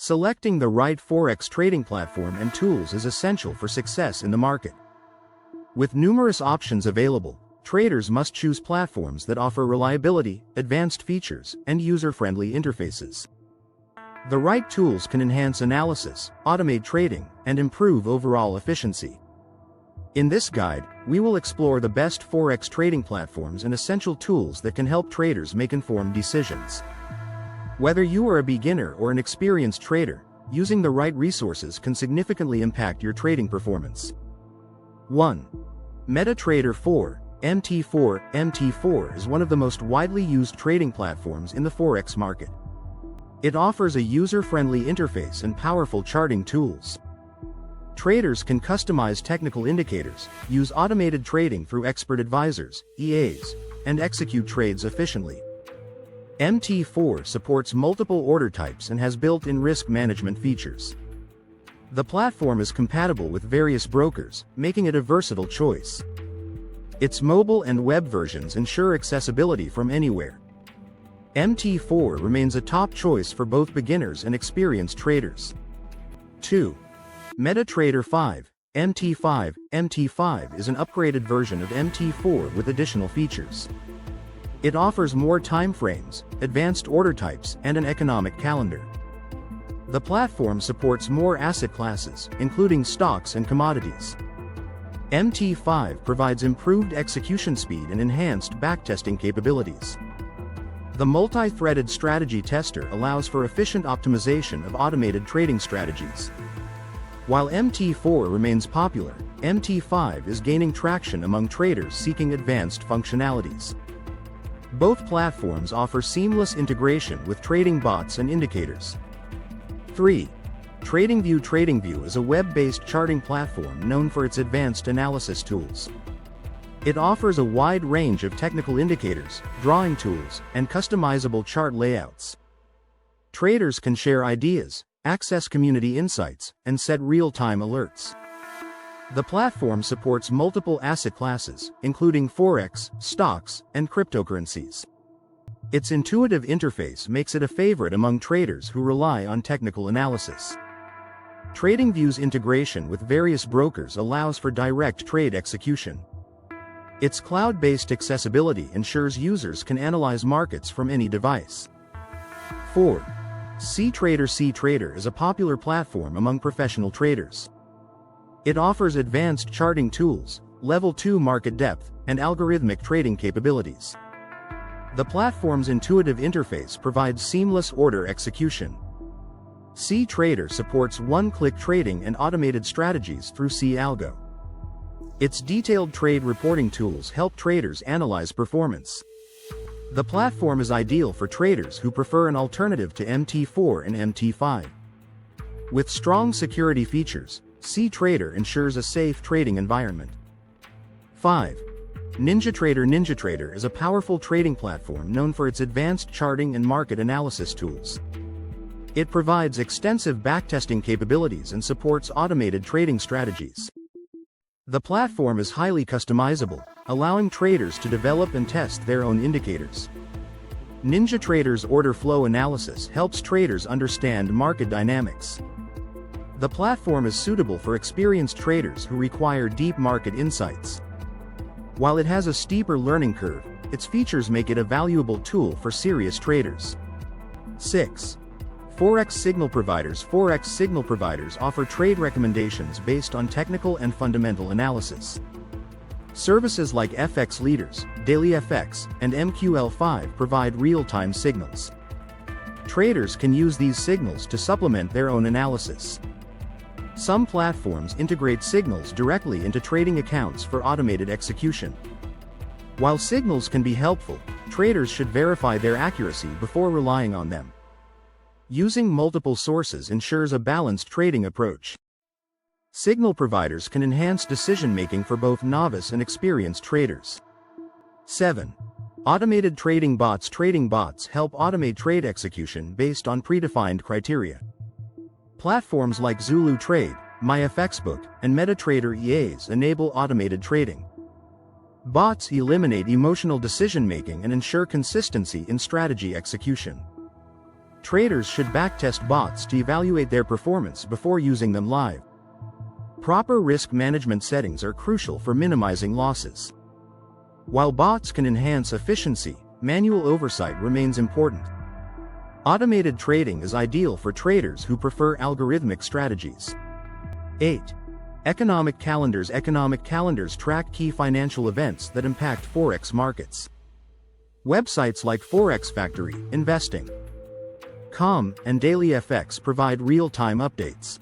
Selecting the right Forex trading platform and tools is essential for success in the market. With numerous options available, traders must choose platforms that offer reliability, advanced features, and user-friendly interfaces. The right tools can enhance analysis, automate trading, and improve overall efficiency. In this guide, we will explore the best Forex trading platforms and essential tools that can help traders make informed decisions. Whether you are a beginner or an experienced trader, using the right resources can significantly impact your trading performance. 1. MetaTrader 4, MT4. MT4 is one of the most widely used trading platforms in the Forex market. It offers a user-friendly interface and powerful charting tools. Traders can customize technical indicators, use automated trading through expert advisors, EAs, and execute trades efficiently. MT4 supports multiple order types and has built-in risk management features. The platform is compatible with various brokers, making it a versatile choice. Its mobile and web versions ensure accessibility from anywhere. MT4 remains a top choice for both beginners and experienced traders. 2. MetaTrader 5, MT5. MT5 is an upgraded version of MT4 with additional features. It offers more time frames, advanced order types, and an economic calendar. The platform supports more asset classes, including stocks and commodities. MT5 provides improved execution speed and enhanced backtesting capabilities. The multi-threaded strategy tester allows for efficient optimization of automated trading strategies. While MT4 remains popular, MT5 is gaining traction among traders seeking advanced functionalities. Both platforms offer seamless integration with trading bots and indicators. 3. TradingView. TradingView is a web-based charting platform known for its advanced analysis tools. It offers a wide range of technical indicators, drawing tools, and customizable chart layouts. Traders can share ideas, access community insights, and set real-time alerts. The platform supports multiple asset classes, including Forex, stocks, and cryptocurrencies. Its intuitive interface makes it a favorite among traders who rely on technical analysis. TradingView's integration with various brokers allows for direct trade execution. Its cloud-based accessibility ensures users can analyze markets from any device. 4. CTrader. CTrader is a popular platform among professional traders. It offers advanced charting tools, level 2 market depth, and algorithmic trading capabilities. The platform's intuitive interface provides seamless order execution. CTrader supports one-click trading and automated strategies through CAlgo. Its detailed trade reporting tools help traders analyze performance. The platform is ideal for traders who prefer an alternative to MT4 and MT5. With strong security features, CTrader ensures a safe trading environment. 5. NinjaTrader. NinjaTrader is a powerful trading platform known for its advanced charting and market analysis tools. It provides extensive backtesting capabilities and supports automated trading strategies. The platform is highly customizable, allowing traders to develop and test their own indicators. NinjaTrader's order flow analysis helps traders understand market dynamics. The platform is suitable for experienced traders who require deep market insights. While it has a steeper learning curve, its features make it a valuable tool for serious traders. 6. Forex signal providers. Forex signal providers offer trade recommendations based on technical and fundamental analysis. Services like FX Leaders, DailyFX, and MQL5 provide real-time signals. Traders can use these signals to supplement their own analysis. Some platforms integrate signals directly into trading accounts for automated execution. While signals can be helpful, traders should verify their accuracy before relying on them. Using multiple sources ensures a balanced trading approach. Signal providers can enhance decision-making for both novice and experienced traders. 7. Automated trading bots. Trading bots help automate trade execution based on predefined criteria. Platforms like Zulu Trade, MyFXBook, and MetaTrader EAs enable automated trading. Bots eliminate emotional decision-making and ensure consistency in strategy execution. Traders should backtest bots to evaluate their performance before using them live. Proper risk management settings are crucial for minimizing losses. While bots can enhance efficiency, manual oversight remains important. Automated trading is ideal for traders who prefer algorithmic strategies. 8. Economic calendars. Economic calendars track key financial events that impact Forex markets. Websites like Forex Factory, Investing.com, and DailyFX provide real-time updates.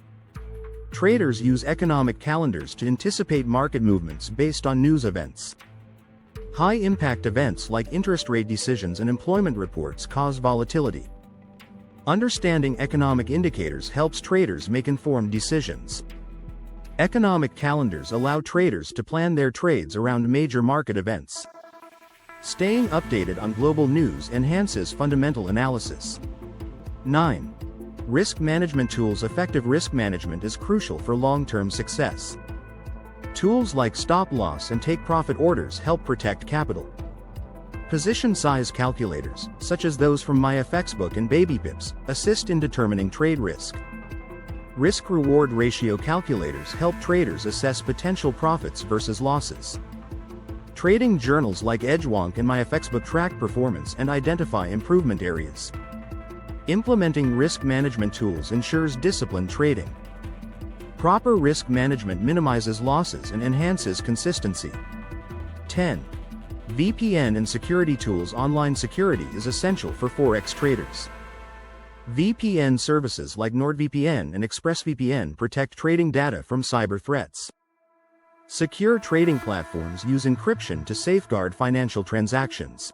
Traders use economic calendars to anticipate market movements based on news events. High-impact events like interest rate decisions and employment reports cause volatility. Understanding economic indicators helps traders make informed decisions. Economic calendars allow traders to plan their trades around major market events. Staying updated on global news enhances fundamental analysis. 9. Risk management tools. Effective risk management is crucial for long-term success. Tools like stop-loss and take-profit orders help protect capital. Position size calculators, such as those from MyFXBook and BabyPips, assist in determining trade risk. Risk-reward ratio calculators help traders assess potential profits versus losses. Trading journals like EdgeWonk and MyFXBook track performance and identify improvement areas. Implementing risk management tools ensures disciplined trading. Proper risk management minimizes losses and enhances consistency. 10. VPN and security tools. Online security is essential for Forex traders. VPN services like NordVPN and ExpressVPN protect trading data from cyber threats. Secure trading platforms use encryption to safeguard financial transactions.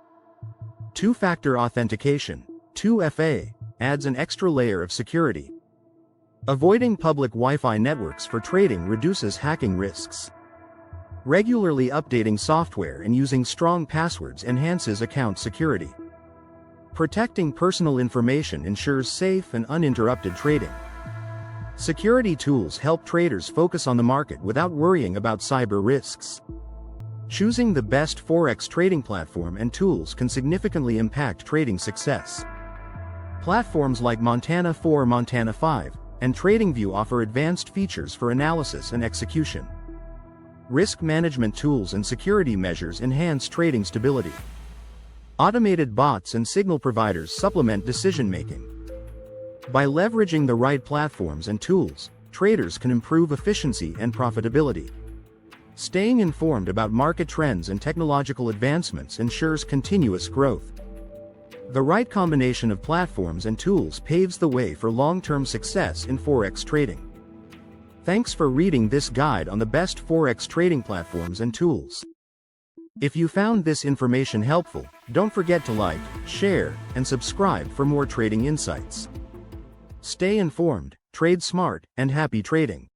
Two-factor authentication, 2FA, adds an extra layer of security. Avoiding public Wi-Fi networks for trading reduces hacking risks. Regularly updating software and using strong passwords enhances account security. Protecting personal information ensures safe and uninterrupted trading. Security tools help traders focus on the market without worrying about cyber risks. Choosing the best Forex trading platform and tools can significantly impact trading success. Platforms like Montana 4, Montana 5, and TradingView offer advanced features for analysis and execution. Risk management tools and security measures enhance trading stability. Automated bots and signal providers supplement decision-making. By leveraging the right platforms and tools, traders can improve efficiency and profitability. Staying informed about market trends and technological advancements ensures continuous growth. The right combination of platforms and tools paves the way for long-term success in Forex trading. Thanks for reading this guide on the best Forex trading platforms and tools. If you found this information helpful, don't forget to like, share, and subscribe for more trading insights. Stay informed, trade smart, and happy trading.